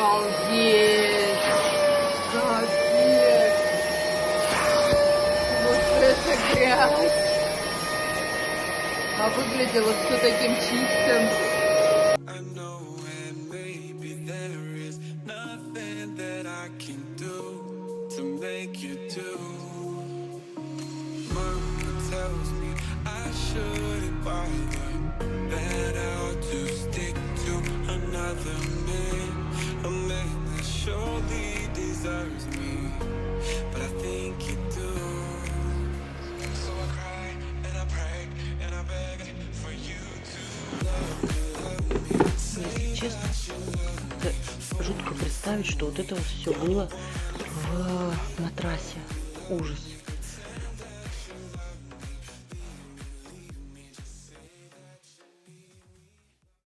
Обалдеть! Капец! Вот это грязь! А выглядело все таким чистым. I know, and maybe there is nothing that I can do to make you do. Mama tells me I shouldn't bother, that I'll to stick to another man, a man that surely deserves me, but I think you do. So I cry and I pray and I beg for you to love me. Если честно, это жутко представить, что вот это вот все было в матрасе. Ужас.